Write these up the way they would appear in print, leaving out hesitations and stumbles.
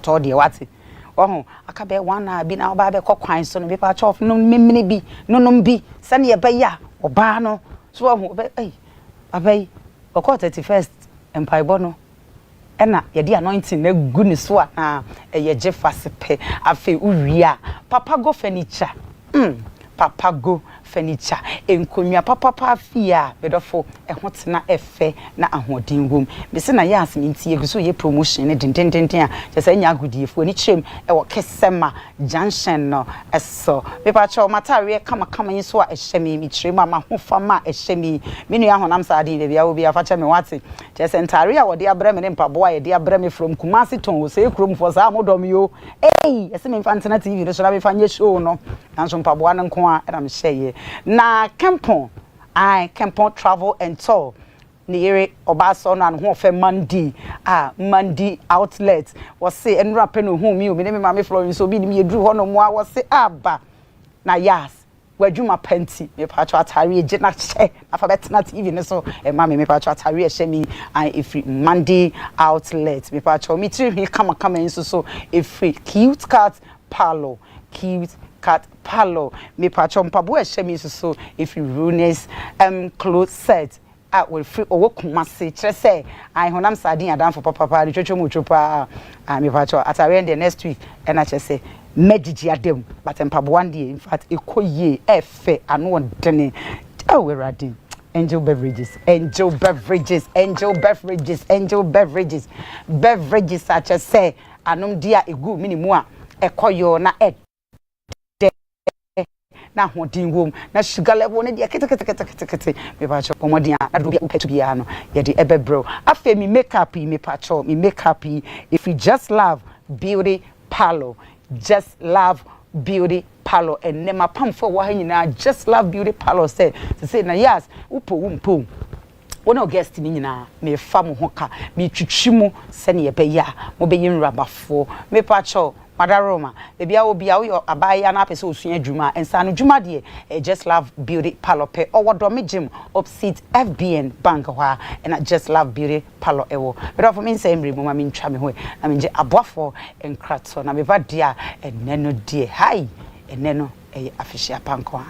to de wate oh aka be one na bi na oba be kokwan so no be pa chof no memene bi no bi se na ye be ya oba no so oh be abai okọ 31st empaibo no ena ye di anointing na gu ni so a ye je fasepe afi uwia papa go furniture papa go furniture enkonwa papa afia bedofo ehotena efe na ahodin wom be se na yas mi ntie gu so ye promotion ne dindindindin a je se nya agudiefo ni chrem e wo kesema junction no eso be pa cho matare kama yin so a ehye mi chrem ama hofama ehye mi nu ahonam saade de bia obi afacha me wate je se ntare a wo de abra me ne mpaboa ye de abra me from Kumasi ton wo se krom for sa modom yo ese me infantana TV no so na me fanye show no nanso mpaboa no nko a na me hye na Kempon Kempon Travel and Tour near Obaso na ho fe Mandi outlet was say enra pe no hu mi o me Maame Florence obi ni me dru ho no mo a was say aba na yas wadwuma panty me pa cho atare ege na che alphabet na TV ne so Maame me pa cho atare e she mi every Mandi outlet me pa cho mi tri kama nso so every cute cat parlor me patcho mpabo ehye mi so if you runes clothes set will free owo Kumasi kire say I honam sadin adam for papa de twetwe mu twopa me patcho atare the next week and I just say medigi adem but mpabo one day in fact ekoye efe anu ondene we ready Angel beverages such as say anum dia egu minimu a ekoyo na na hodin wom na sugar level ne de kete me pa cho komodian na do bia upetu bia no ye de ebebro afa mi makeup me pa cho me makeup if you just love beauty parlor and nema pam for wa nyina just love beauty parlor say na yes upo one guest ni nyina me fa mo hoka me twitwimu se ne ye be ya mo be yin rabafo me pa cho Madaroma, baby, I will be out abaya na pese osua dwuma ensa no dwuma de just love beauty parlor pe or what do gym opposite FBN bank hwa and I just love beauty parlor ewo but for me say emre mo ma me ntwa me ho na me je aboafo enkrato na me ba dia eneno die hi eneno afishia panko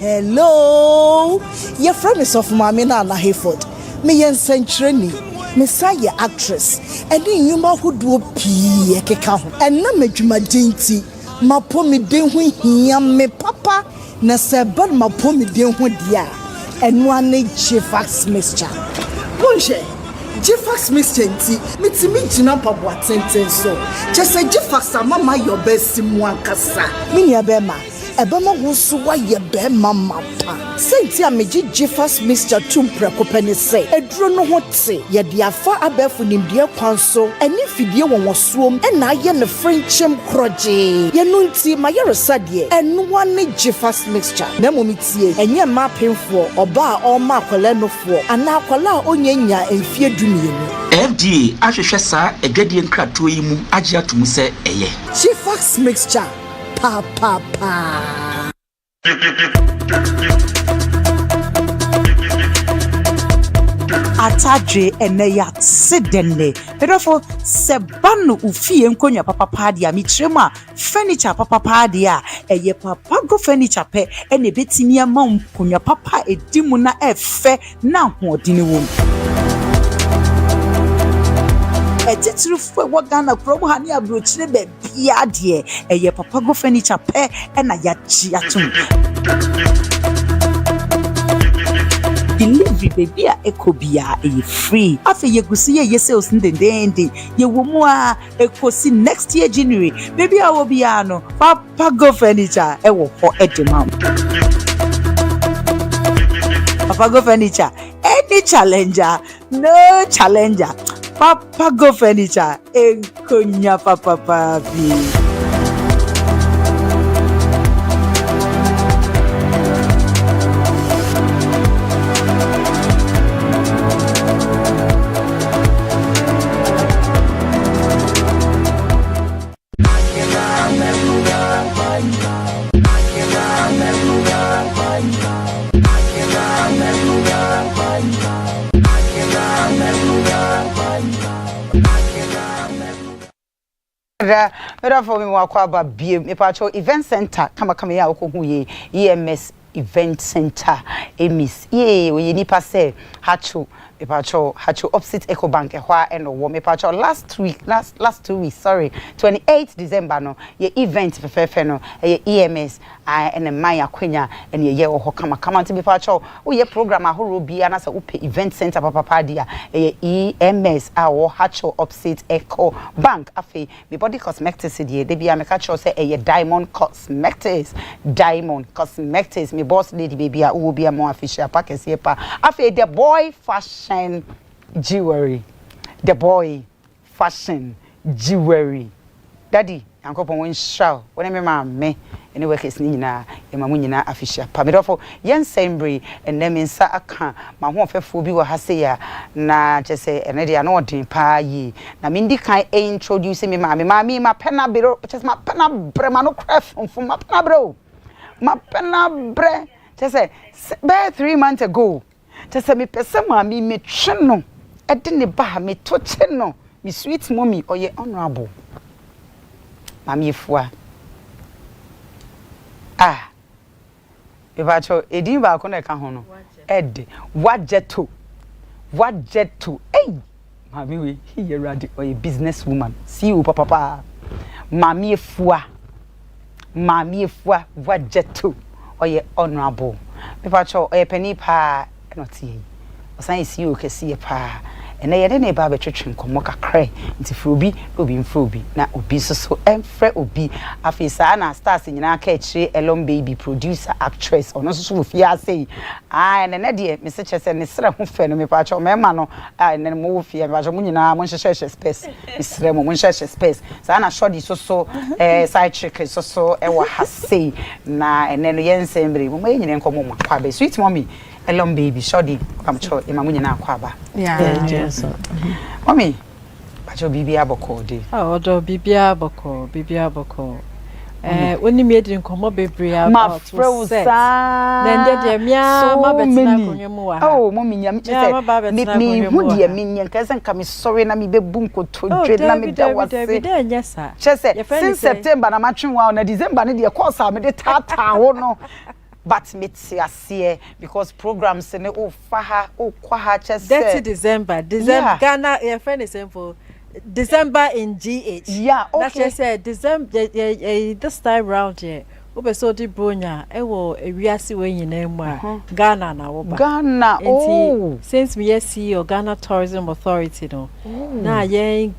Hello, your friend is of Maame na Hayford. Me yen century Messiah actress. And then you ma who do pee keka ho. And na medwuma dinti. Ma po me den ho hia me papa na se bad ma po me den ho dia. Eno ane Jefax mixture. Bonje. Jefax mixture nti mitimi gina pabo atenten so. Chese Jefax amama your best mu ankasa. Me nia be ma Ebama wusuwa ye be mama pa. Senti ameji Jefax mixture tumpreko pene se. Edro no hote ye de afa abefu nimdie kwanso. Eni fidie won suom ena ye ne friendship kroje. Ye no nti ma ye resadie. Enu wane Jefax mixture. Na momitie enye ma penfo oba a oma akwala nofo ana akwala onyenya emfie dumienu. FDA ahwehwe sa edwadie nkrato yi mu agye atum se eye. Jefax mixture pa. atadwe eneya sedenne pedofo sebanu ufie nkonya papa padi a mitremu a furniture papa padi a eye papa go furniture pe ene betimi ama nkonya papa edimu na efe na hodini wom etitru fo wagana promo hani abrochire be bia de eye papa go furniture pe ena yachi atum delivery baby a ekobia e free afi yegusi ye sales ndendende ye womu a ekosi next year January baby a wo bia no papa go furniture e wo ho edemam papa go furniture any challenger no challenger papa go furniture enkonya papa papi Mera for me wakwa ba biem me pacho event center kama ya okohu ye EMS event center emis ye we nipa se hacho me pacho hacho opposite Ecobank ehwa eno wo me pacho last 2 weeks sorry 28th December no ye event fefefe no ye EMS ene man akwenya ene ye wo kama nti me pacho wo ye program ahoro bia na se wo pe event center papa dia ye EMS wo hacho opposite Ecobank afi me body cosmetics die de bia me ka cho se ye diamond cosmetics me boss lady baby a wo bia mo official package ye pa afi the boy fashion jewelry daddy ankopon won show when me Maame any workers ni nyina e mamu nyina official pa me dofo yen sembre enne me nsa aka ma ho ofefo bi wo ha se ya na chese ene dia na odin pa yi na me ndi kan introduce me Maame ma pena biro chese ma pena bre ma no craft fun ma pena bro ma pena bre chese be 3 months ago chese me pese Maame me twe no e de ne ba me to che no me sweet mommy oye honorable Maame Efua Ebacho edin ba ko na ka ho no ed Houadjeto Maame we he ready oye business woman see you papa Maame Efua Houadjeto oye honorable Ebacho oye penny pa not see osan see you ke see pa ene ye ne ba betwetwe nkomo kakra nti frobi mfrobi na obi so emfre obi afisa na stars nyina ka ekire elon baby producer actress ono so fi ase ene de me se chese ne sra ho fe no me pa cho me ma no ene mo fi e ba jo nyina mo nhyehyehye space isre mo nhyehyehye space sa na shodi so side trick so e wa hase na ene no yensembre mo nyine nkomo makwa be sweet mommy elon baby shodi kam cho e mamu nyina akwa ba yes mommy bacho bibia boko de odo bibia boko oni me di nkomo bebre about set na ndede mia ma betina konwemu wa oh mommy nyam chese me hu de me nyen kase nka me sorry na me bebu nkoto dwe na me da wase nyesa chese since September na matwen wa na December ne de course a me de tata ho no but metsiasie because programs ne o faha o kwaha chese that December Ghana your friend is for December in GH okay that say December this time round here we so di bronya e wo ewiase we nyina mu a Ghana na wo ba Ghana since me CEO Ghana Tourism Authority no na ye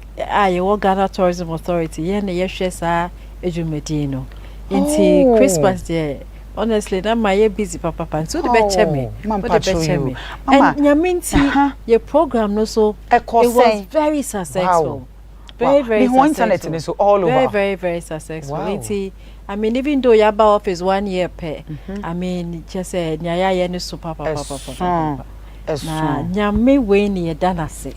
wo Ghana Tourism Authority ye na ye hwe sa ejumedi no inti Christmas there honestly that my busy papa so the beche me and nyaminti your program no so it was very successful. Very successful. So all over very successful. I mean even though your office 1 year pay I mean just said nyaya ye no super papa na nyame we ni danase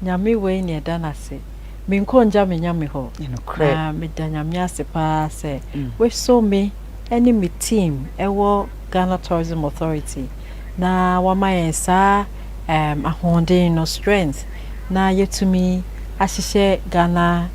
nyame we ni danase me nkonja me nyame ho na me danyame ase pa se we so me any team ewo Ghana Tourism Authority na wamayensa ahoɔden no strength na yɛtumi ahyehyɛ Ghana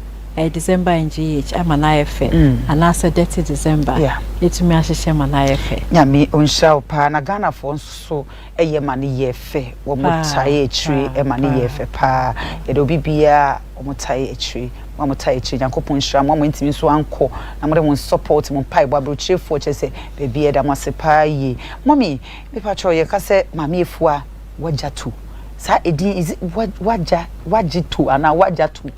December in GH ama na yefe and asa 30 December yɛtumi ahyehyɛ ma na yefe nyame onhyia pa na Ghana fo so eye ma ne yefe wo motae etri e ma ne yefe pa yedo bibia wo motae etri mo motae etri Yankopɔn hyira mo ntimi so anko na mo support mo pai bo abrochefo kyese bebia da masepa yi mommy me pa cho ye ka se Maame Efua Houadjeto sa edi is Houadjeto ana Houadjeto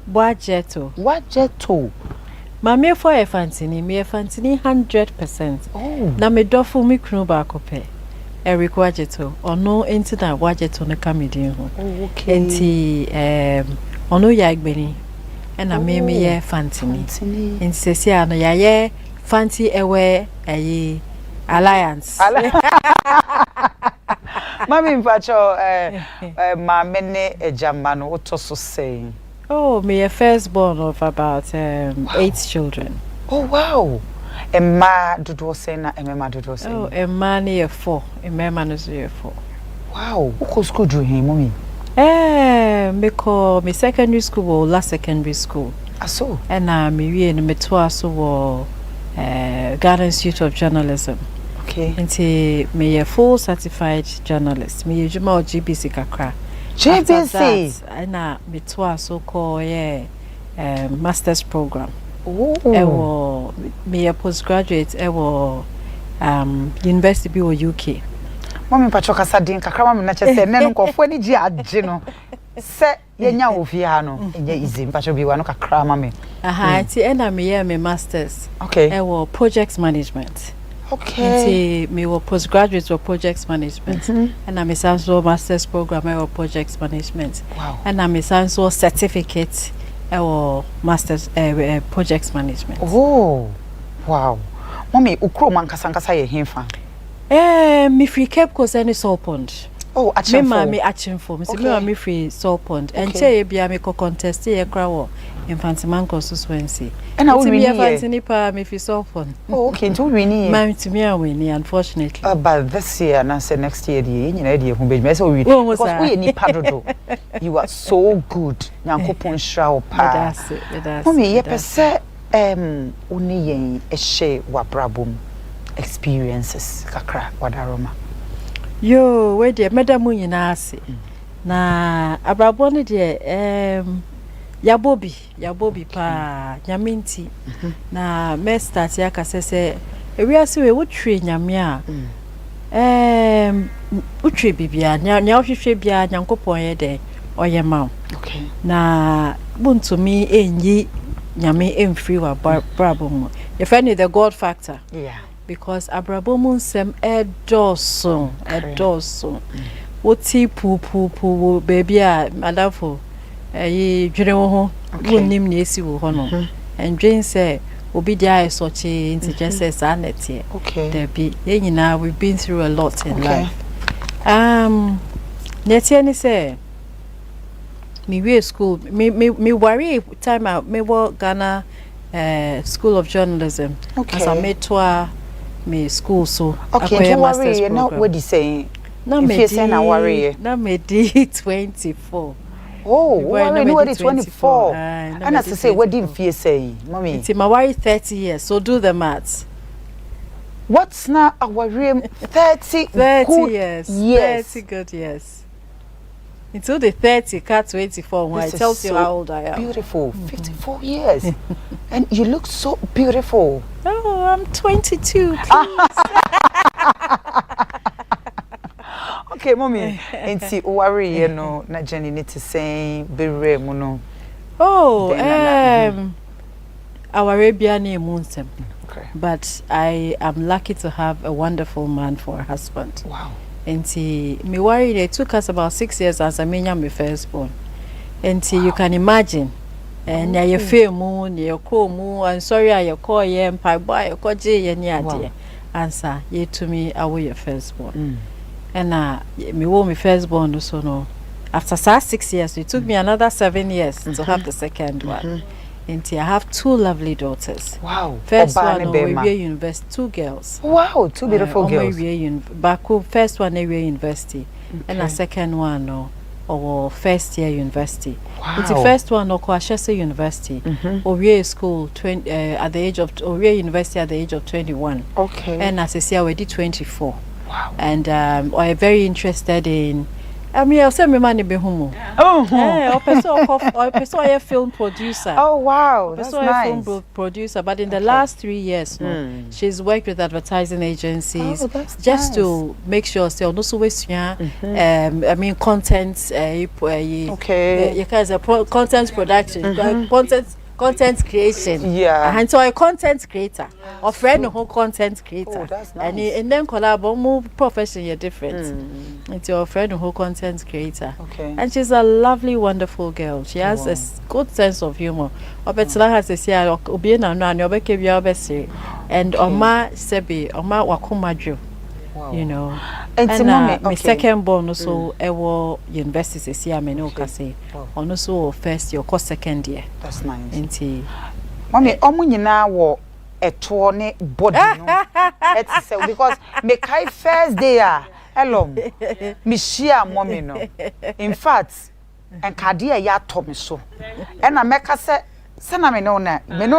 Maame Efua efantini me efantini 100%. Na me dofo me kunu ba kope Eric Houadjeto ono enti na Houadjeto no kamedin ho enti ono ya agbeni na me ye fantini enti sesi ano ya ye fanti ewe ayi alliance Mami mpacho Maame ne ejamba no otoso saying. Oh, me a firstborn of about 8 children. Oh wow. Emma dodo say na emma dodo say. Oh, emma ne 4, emma no 4. Wow. Uko school do him mommy? Me call me secondary school or last secondary school. Aso. And me we no me to aso wo Ghanaian Institute of Journalism. Okay. Nti me a full certified journalist. Me ejuma o GBC kakra. GBC. Na me to aso call master's program. Oh. Ewo me a postgraduate ewo university bi o UK. Mami pacho kasa din kakra mami na chese ne no nkofo ani gi agye no. Se yenya wo fie ha no enye easy pacho bi wa no kakra mami. Aha, nti na me me masters. Okay. Ewo project management. Okay. Me were postgraduate of project management, and I'm a Sanso master's program of project management. Wow. And I'm a Sanso certificate or master's project management. Oh, wow. Mommy, ukro man kasankasa ye himfa. Me free Cape Coast any Salt Pond. Oh, achimfo. Me achimfo. Me free Salt Pond. And che bia me ko contest ye krawo. Infantimanko suswensi. And I will win me free Salt Pond. Oh, okay. To win here. Ma'am to me winning, unfortunately. But this year and I say next year, you know, who be so we because we need padodo. You are so good. Yankopɔn hyira pa. That's Mommy, ye pese uni yen ehye wabrabom experiences kakra wadaroma. Yo, we dey madamu nyina ase. Na abrabo ne dey yabobi pa nyaminti. Na me start ya kasese ewiase we wotwe nyame a wotwe bibia nya wohwehwe bia Nyankopɔn ye dey oyema. Okay. Na buntumi enyi nyame emfiri wa brabo mu. You find the God factor. Yeah. Because abrabomu nsem edoso woti pu baby a madafo dwere wo ho wonim na esi wo ho no endwen say obi dia esoche nti just say anete there be nyina we've been through a lot in life. Netie ni say me we school me worry time out me wo Ghana School of Journalism as I made to me school so okay don't worry you know what you saying na me say na worry na me di 24 worry no what 24 and as I say what did you say mommy it's my worry 30 years so do the maths. What's now our room 30 years 30 good years until the 30 cut 24 when it tells you how old I am. Beautiful. 54 years. And you look so beautiful. Oh, I'm 22. Okay, mommy. And see, worry, you know, na Jenny need to say, be rare, no. Oh, our Arabian name. Okay. But I am lucky to have a wonderful man for a husband. Wow. And me worry it took us about 6 years as I mean my firstborn. And you can imagine. And you feel moon, you call moon, and sorry I call ye and pie boy, you call J and ya answer ye to me I will your firstborn. And me wo my firstborn also no. After 6 years, it took me another 7 years to have the second one. And I have 2 lovely daughters. Wow. First one, we university, 2 girls. Wow, 2 beautiful girls. Baku, first one, we university. and a second one no or first year university. Wow. The first one no Houadjeto University. Or school at the age of university at the age of 21. Okay. And as I say I did 24. Wow. And I'm very interested in I'll send me money be homo. Oh, I a film producer. Oh wow, that's nice. A film producer, but in the last 3 years, she's worked with advertising agencies just to make sure say no so I mean content okay. You guys content production, content creation. Yeah. And so a content creator, or friend who content creator. Oh, that's nice. And then collab more profession you're different. It's your friend who content creator. Okay. And she's a lovely, wonderful girl. She has a good sense of humor. Obetla has a say obi na no an obeke bia obese. And Oma Sebi, Oma Wakumadjo. You know, and my second born also ewo university see I no kase on also first year or second year. That's nice. Nti mommy omo nyina wo eto ne body no et say because me kai first day hello me share mommy no in fact enkade ya to me so e na meka se na me no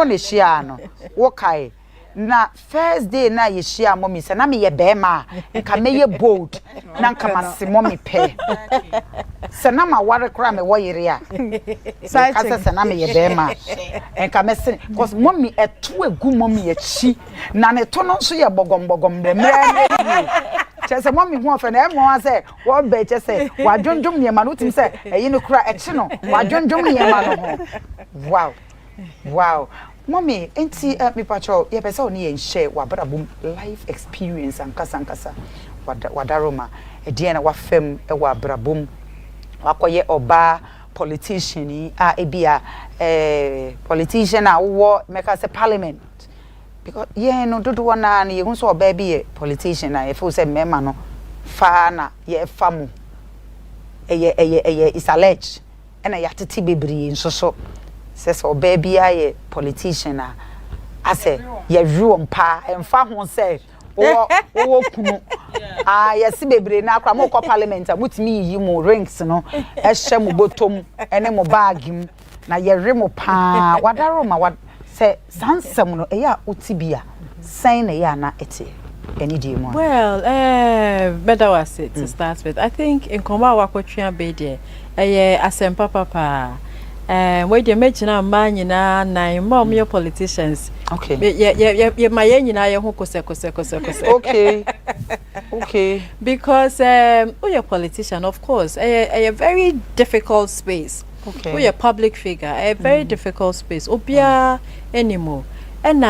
ne share no wo kai na first day na ye share mommy se na me ye be ma nka me ye bold na nka mase mommy pe se na ma ware kra me wo yire a se na me ye be ma nka me se cause mommy eto egu mommy ye chi na ne to no so ye bogom de mre chese mommy hu ofe na e mo say wo be chese wa dwondwom ne ma no tim say eyi no kra e chi no wa dwondwom ne ma no ho wow Mommy, enti me pacho ye pesa oni en share wa brabum life experience ankasa wadaroma e die na wa fem e wa brabum wakoye oba politician yi ebia politician a wo meka say parliament because ye no dodo na ye hu so oba bi ye politician na ye feel say mema no fa na ye famu is alleged and ya tete bebri nso says or baby I politician I say ye room pa and fa ho say o kunu yes bebre na akra mo ko parliament mutimi yi mo rings no e hye mo botom ene mo bag mu na ye re mo pa wadaro ma say sansem no e ya otibia sign na ya na ete any day mo well better was it to start with I think in koma wakotwa be there asempa papa where the mention man na mom your politicians okay ye my nyina ye ho kose okay because we are politician of course a very difficult space okay we are public figure a very difficult space obia anymore and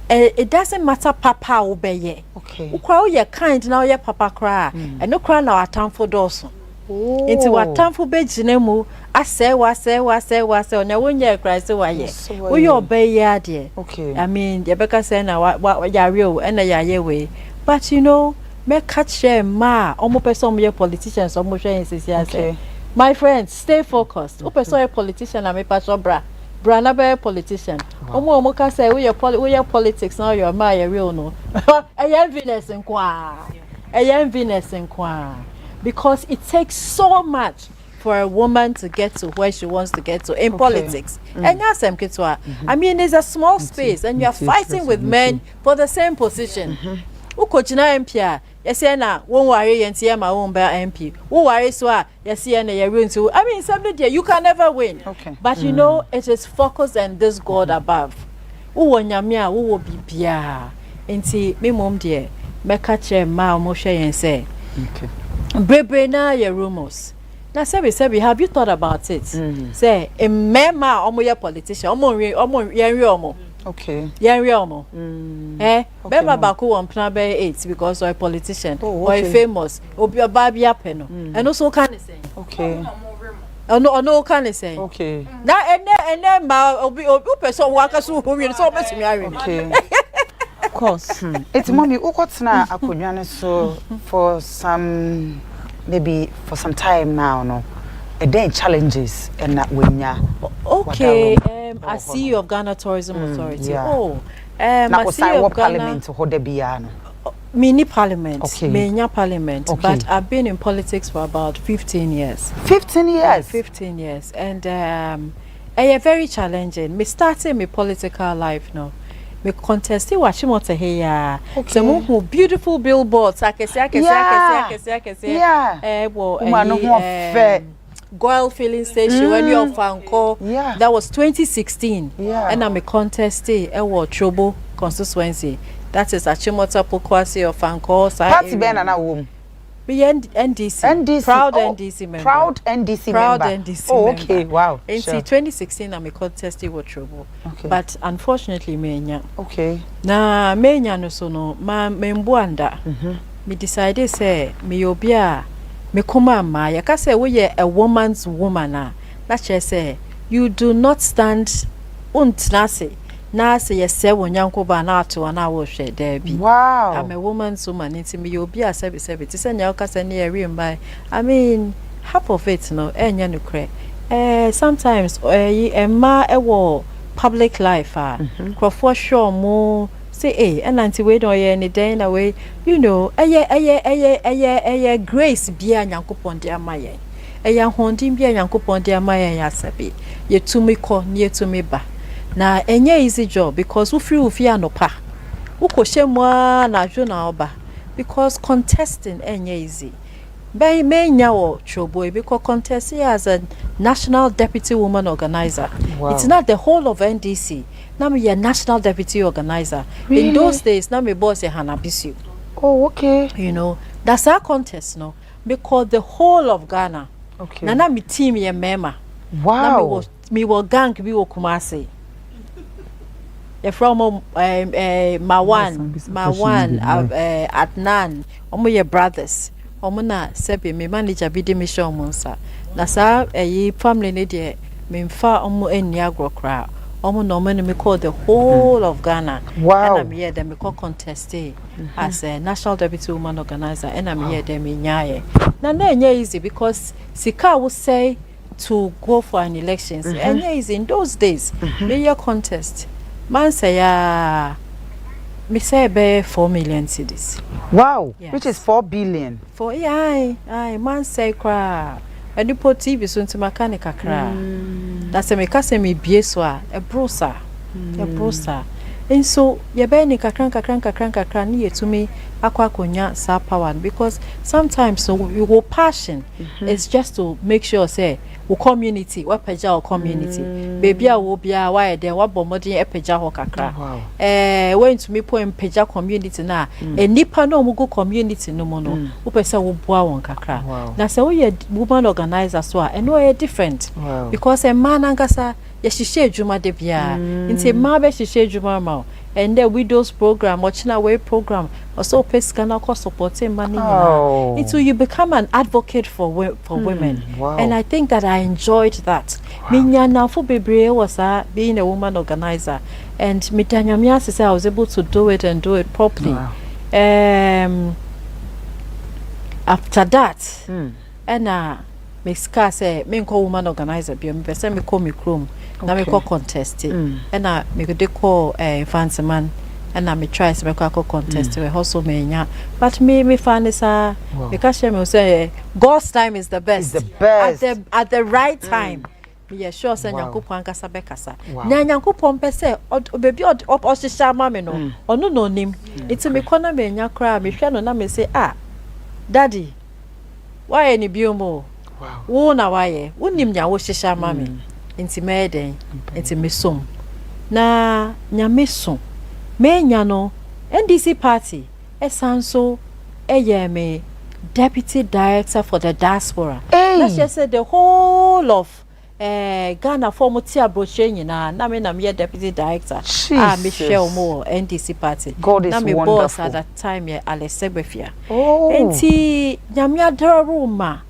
it doesn't matter papa obeye okay ukwa we kind now ye papa kra and no kra na atamfo doso into watamfo begina mu ase onya wonya kra se waye we obey ade okay I mean ye beka say na yare o na yaye we but you know me catch ma omo person me politicians omo hwe nsisi ase my friends stay focused o person politician na me paso bra na be politician omo ka say we your politics now your ma yare o no enviness nkwa because it takes so much for a woman to get to where she wants to get to in politics. And yes, I mean, there's a small space and you're fighting with men for the same position. Ukojina MP, yes, na won't worry and see my own MP. Who worry so yes, to I mean, somebody you can never win. Okay. But you know, it is focused on this God above. Who will be bia. Inti me mom dear, me catch ma moshe and say. Okay. Brebe na your rumors. Now Sebi, have you thought about it? Say a mema omo ya politician, omo yenri omo. Okay. Yenri omo. Bema baku on plan be 8 because or a politician or a famous obi obabi apeno. And also can say. Okay. No can say. Okay. Na ene ma obi person waka so ho wi so obetimi are. Okay. Of course. It's mommy ukotna akonwa so for some maybe for some time now no a day challenges and that wenya okay I see you of Ghana Tourism Authority yeah. I see you of Parliament ho de bia no Mini parliament, Okay. mania parliament, Okay. but I've been in politics for about 15 years. 15 years. 15 years, and very challenging. Me started my political life now. Me contested watching what here. Some beautiful billboards. I can say. Yeah. Goil filling station when you're fan call. Yeah. That was 2016. Yeah. And I'm a contested Chobo constituency. That is Achimota Pokwasi of Fanko. Party Ben and a woman. NDC. Proud NDC member. Proud NDC Proud member. NDC oh, member. okay. Wow. In 2016, I'm a contested with trouble. Okay. But unfortunately, me. Okay. Na me no so no ma membuanda. Me decided say me obia me kuma ma ya ka say we a woman's woman na just say you do not stand untnase na say yese wonyanko ba na ato na wo hwe there bi. Wow. I'm a woman's woman nti me obia sebi ti say nya ka say na ya remember. I mean half of it no enya no kre. Sometimes ma ewo public life crofo show mo say and anti we don't hear any day na way you know grace bia nyankopon de amaye hondin bia nyankopon de amaye ya sabi ye tumi ko ye tumi ba na enye easy job because we free anopa ukoshemwa na jona oba because contesting enye easy by me nyawo choboy because contesting as a national deputy woman organizer. Wow. It's not the whole of NDC. Now me a national deputy organizer. Really? In those days, now me boss a Hanabisu. Oh, okay. You know, that's our contest, no. Because the whole of Ghana. Okay. Now me team ye mema. Wow. Me wo gang bi wo Kumasi. Ye from Mawan, Adnan, omo ye brothers. Omuna sebi me manager bi de me show monsa na sa family ne de me mfa omo eni agrokra omo no me call the whole of Ghana. Wow. And I'm here them me call contest as a national deputy woman organizer and I'm here them nyaye na enye easy because sika will say to go for an elections enye easy in those days me your contest man say ya me say be 4 million cedis. Wow. Yes. Which is 4 billion. For aye man say cry and po TV so nti mechanic akra that say me ka say me bie so a brosa and so ye be ni kakran ni yetumi akwa konya sa power because sometimes so you go passion is just to make sure say we community we peja our community baby a wo bia why there wa bomodin e peja ho kakra when to me point peja community na enipa no mu go community no mo no wo pesa wo boa won kakra na say we woman organizer so a eno e different because a man angasa ye hihye adwuma de bia nti ma be hihye adwuma ma and the widows program watching away program also pescana cost supporting money until you become an advocate for women. Wow. And I think that I enjoyed that. Minya na for bebre was being a woman organizer and mitanyamia say I was able to do it and do it properly. Wow. After that and Meska say me call woman organizer be me person me call me chrome na me call contest and me go dey call fancy man and na me try me call contest we hustle me nya but me fan is because me say God's time is the best. It's the best at the right time. Me sure say nyankopon kasa be kasa na nyankopon pese baby o shisha ma me no onu no nim it me kona me nya kra me hwe no na me say daddy why any biomo. Wow. Wo na waye wonim nya wo hihya mame enti meden enti mesom na nya mesom me nya no NDC party esanso me deputy director for the diaspora. Let's just say the whole of Ghana for mutia broche nyina na me deputy director me share mo NDC party. God is na me wonderful. Boss at that time ye Alessebefia enti nyamia daruma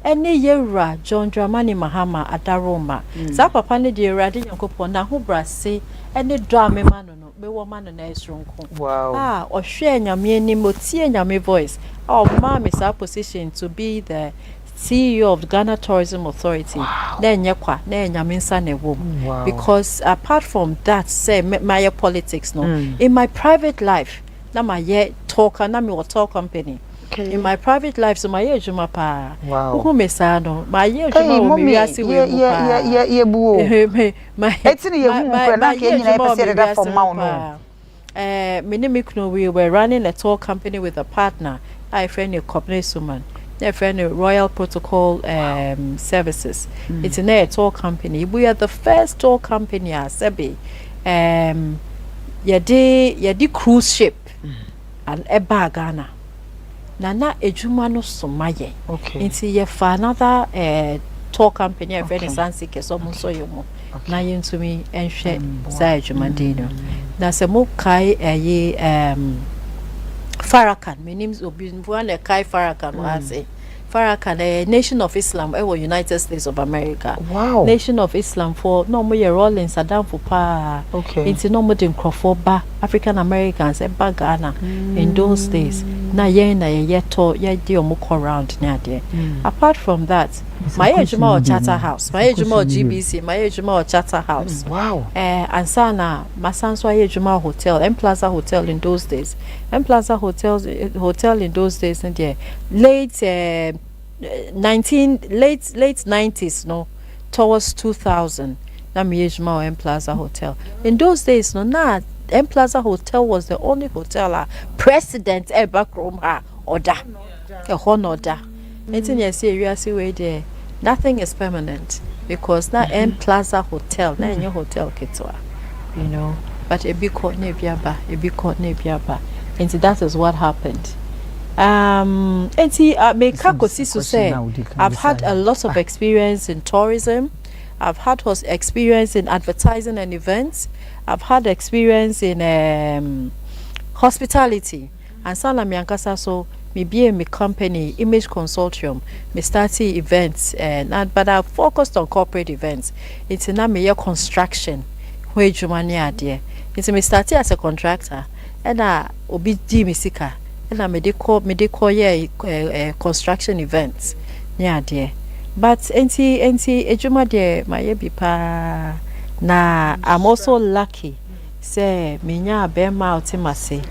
ene yewra John Dramani Mahama adaroma sa papa ne de yewra de yankopon na ho brase ene do amema no be wo ma no na esronko. Wow. Ohwe nyame ni motie nyame voice Maame sa position to be the CEO of the Ghana Tourism Authority. Na nyekwa na nyame nsa na wo because apart from that say my politics no in my private life na my ye talker na me tour company. Okay. In my private life, so my ejuma pa. Wow. Who me say no? My ejuma me asi we bu pa. Yeah, buo. My Etini ye hu ko na ke nyina epese that for ma no. Me ne me kuno we were running a tour company with a partner. I friend a company suman. A friend Royal Protocol Services. It's a tour company. We are the first tour company Sebi. Yadi cruise ship and Eba Ghana. Nana ejuma no somaye. Okay. Inti ye fa another tour company a friend Sansi keso mo so yomo. Na yintu mi enhwe sa ejuma dino. Na se mo kai Farrakhan, my name is Obinbuane Kai Farrakhan was Farrakhan, a Nation of Islam, United States of America. Wow. Nation of Islam for no more rolling Saddam for pa. Okay. It's no more than Crawford African Americans and Ghana in those days. Na ye to ye deal more around near there. Apart from that, my ejuma or Charter House, my ejuma or GBC, my ejuma or Charter House. Wow. And sana Masanswa ejuma Hotel, M Plaza Hotel in those days. M Plaza Hotel in those days and yeah, late 90s no towards 2000 na me ejuma or M Plaza Hotel. In those days no na M Plaza Hotel was the only hotel president ever kroma order a order. Anything you see we are there, nothing is permanent because now M Plaza Hotel na your hotel kitwa, you know, but a big court ne biaba, and that is what happened. And see me kakosi so say I've had a lot of experience in tourism. I've had experience in advertising and events. I've had experience in hospitality. And Sala Miankasa so me be me company Image Consortium. Me started events but I've focused on corporate events. It's na me construction where Jumani are there. It's me started as a contractor and obi di me sika and me de call construction events near there. But enti ejuma de my bi pa na I'm also lucky say minya bema otimase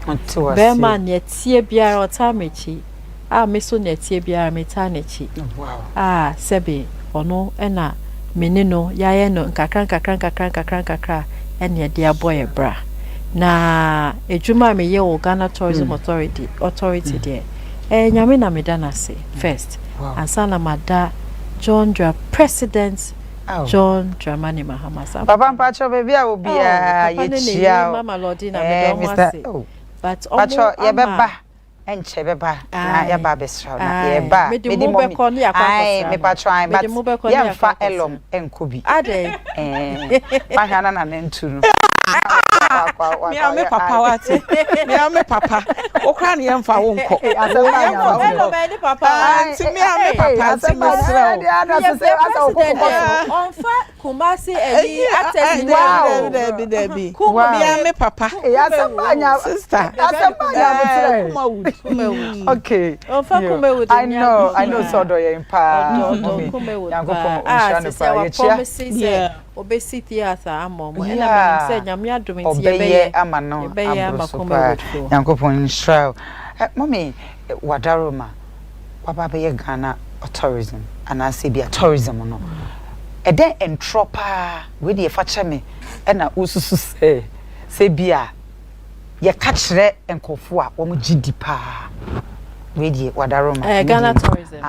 bema ne tie biara otamechi me so ne tie biara metanechi. Wow. Sebe ono na mene no yaye no nkakran ene de aboye bra na ejuma me ye wo Ghana Tourism Authority there nyame na medana say first. Wow. And sana mada John President John Dramani Mahama. Papa Pacho baby I will be Mama Lordina Mr. But Pacho ye beba enche beba na ye ba besra na ye ba me di mo me Pacho ai but ye fa elom enkobi ade pa hana na nturu me papa wate me papa o kra ne yemfa wo nko me papa anti me papa anti me sra on fa Kumasi eyi access Debi me papa sister okay on fa Kumewood I know so do ye pa yeah obesi theater amomo and I say nyame adom nti ye ama no Yankopon Israel mommy wadaroma papa be Ghana tourism and I say be tourism no e den entropa we dey fa cheme e na ususu say bia ye ka kire enkofo a wo mo gidi pa we dey wadaroma Ghana tourism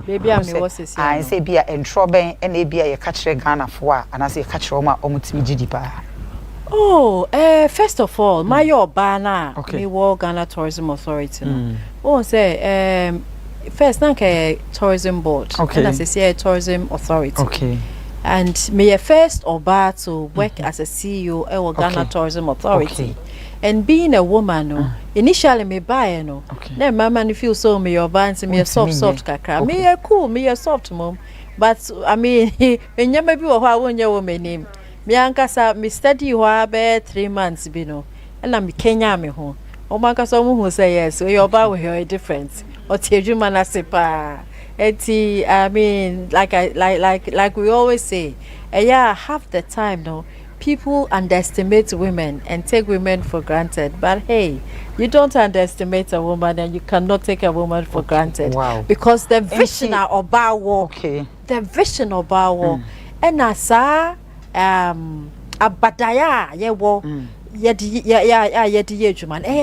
baby am me was say I say bia entroben e na bia ye ka kire Ghana fo a and I say ka kire wo ma o mo timi gidi pa. Oh, first of all, my bana me wo Ghana Tourism Authority no. Oh say first na tourism board and as I say tourism authority. Okay. And me first oba to work as a CEO at Ghana Tourism Authority. Okay. And being a woman no, initially me buy no. Then my man feel so me oba and me soft kakra. Me cool, me a soft mom. But I mean, when you maybe wo ha wonye wo me name. Me ankasa me study ho be 3 months bi no na me Kenya me ho o mankasa mo hu say yes so your ba we hear different o tiejuma na sepa eti I mean like we always say yeah half the time no people underestimate women and take women for granted. But hey, you don't underestimate a woman and you cannot take a woman for granted. Wow. Because the vision of Bawo, the vision of Bawo, and asa abadaya yewo yedi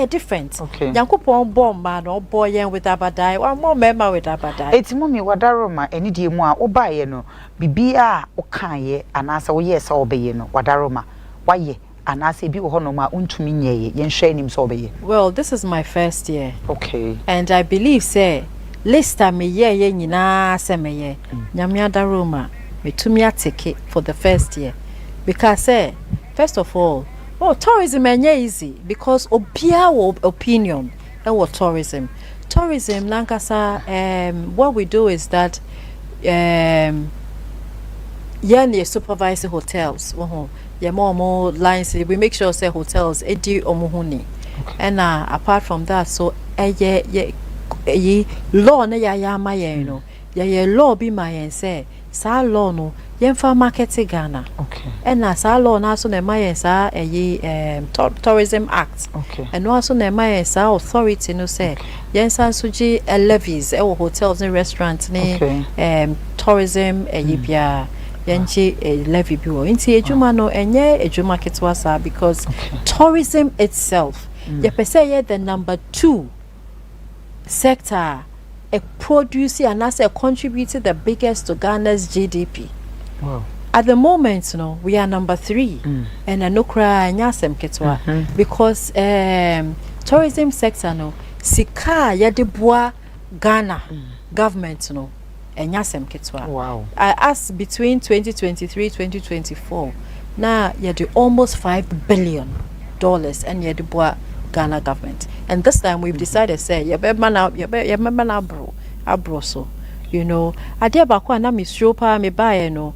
different. Yankopon bomb man or boy with abadai or more member with abadai. It's mommy wadaroma any day more obaye no bibia okaye anasa yes obeye no wadaroma why anasa bi honoma untumi nyeye yenhwe nim so obeye. Well, this is my first year. Okay. And I believe say lista me ye nyina se me ye nyame adaroma me tumi ateke for the first year because say first of all tourism enye easy because obia opinion and what tourism lankasa what we do is that yeah supervise hotels more lines we make sure say hotels edi omuhuni and apart from that so law na ya ma you know ya law bi ma yen say sa law no yen fa market Ghana. Okay. And na sa law na so na ma yen sa tourism act. Okay. And no so na ma yen sa authority no say yen san so gi levies hotels and restaurants ni tourism bia yen gi levy bi wo nti ejuma no enye ejuma ketwa sa because tourism itself ye pese the number 2 sector a producer and as a contributor the biggest to Ghana's GDP. Wow. At the moment, we are number 3 and no cry nyasem ketwa because tourism sector sika yadeboa Ghana government and nyasem ketwa. Wow. I asked between 2023-2024 now yade almost $5 billion and yadeboa Ghana government. And this time we've decided say abro so you know adia bakwa na me stropa me buy no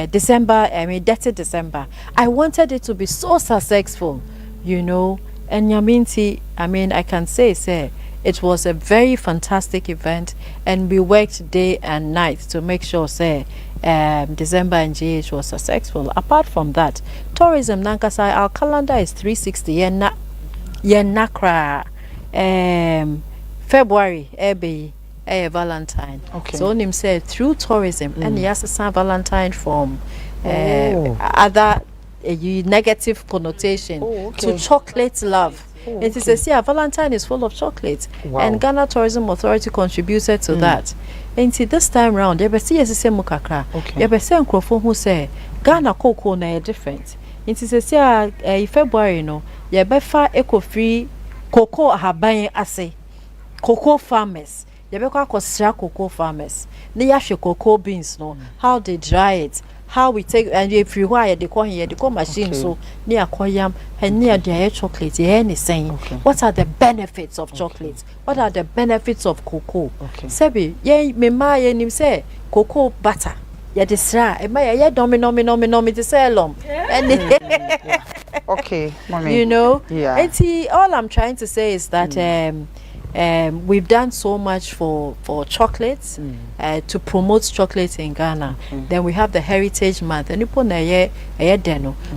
December dirty December I wanted it to be so successful, you know, and Yaminti I can say it was a very fantastic event and we worked day and night to make sure say December and GH was successful. Apart from that, tourism nankasa our calendar is 360 yenakra February Valentine. Okay. So him said through tourism and yes Valentine from other negative connotation to chocolate love. It is a Valentine is full of chocolate. Wow. And Ghana Tourism Authority contributed to that. And this time round, you see as say mukakra. You see nkrofo who say Ghana cocoa na different. It is a February you be fa eco free cocoa ahaban ase. Cocoa farmers. You be cocoa farmers. They actually cocoa beans how they dry it. How we take and if you wire they call machine so near koyam and near their chocolate anything. What are the benefits of chocolate? What are the benefits of cocoa? Sebi me ma nim say cocoa butter. Ya desra e ma ya domino to sell okay, mommy. You know? Yeah. And see, all I'm trying to say is that we've done so much for chocolates to promote chocolate in Ghana. Then we have the Heritage Month and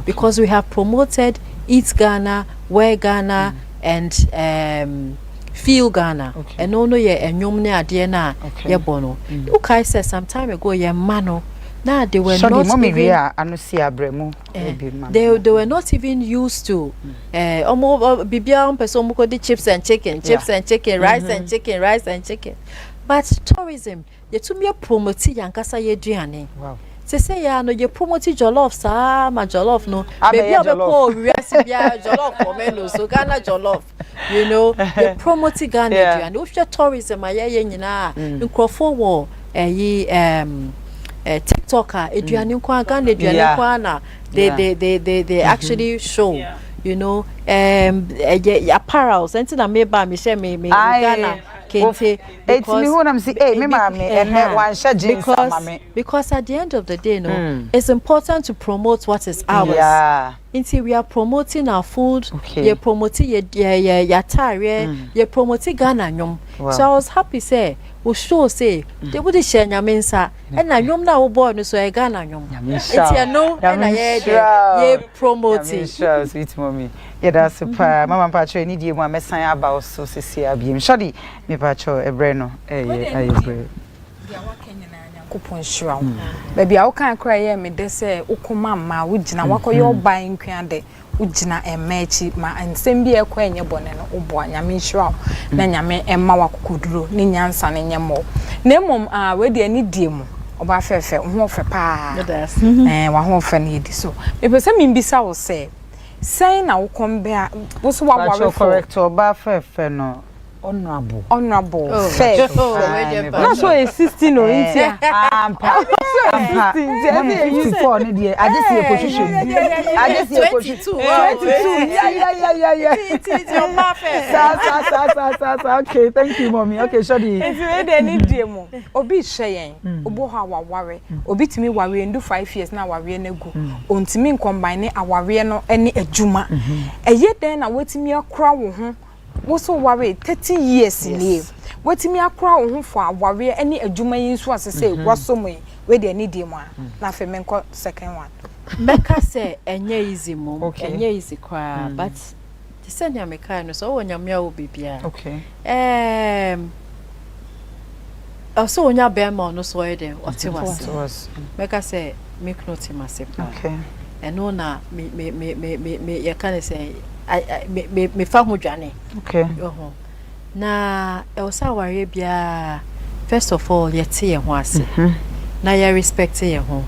because we have promoted Eat Ghana, Wear Ghana and Feel Ghana. And no and yomne adena bono. Okay, said some time ago mano. Nah, they were not even, they were not even used to chips and chicken, rice and chicken. But tourism, you to me promote yankasa ye duane. Wow. Say ya no you promote jollof sa ma jollof no baby obeko recipe jollof for menu so Ghana jollof, you know, you promote Ghana duane. If tourism aye nyina nkrofo wo TikToker eduane kwa Ghana eduane kwa na they actually show you know apparels and na me ba me share me Ghana kente because at the end of the day it's important to promote what is ours. Until we are promoting our food, you're promoting your tire, you're promoting Ghana nyom. So I was happy say o show say they would share nyamensa and na nyom na wo boy no so e Ghana nyom enti no na ye promoting sweet mommy yeah that's super mama pacho ni die mu amesan aba so sisi abiem shodi me pacho ebre no ebre dia wakenya na kupon shira baby a wo kan kra ye me de se ukoma ma wo gina wakoye oban nkwan ugina emechi ma nsem bi ekwa enye bone no obo anyame hira na nyame emma wakokoduro ni nyansa ne nyemo na mom we de ani die mu oba fefe ho fe pa wa ho fe na yedi so me pese me mbisa wo se sen na wo kombe a wo so wa worry correct oba fefe no honorable fair no so 16 no intia ampa 16 ni die I just see a position 22 yeah it's your perfect sa okay thank you mommy okay shodi if you dey need dem obi hyeyen obo ho awaware obi timi ware ndu 5 years na ware na gu ontimi combine aware no ene adwuma eye den na wetimi akora wo ho woso ware 30 years ni wetimi akora wo ho fo aware ene adwuma yin so asese wasomo we dey need dem na fe menko second one Becca say enye easy mom enye easy kwa but the send ya meka no so wonyamia wo bibia okay also wonya be ma no so ede oti was Becca say make note myself okay eno na me ya kan say me fa ho dwane okay na e o sa ware bia first of all yete ye ho ase na ya respect ye ho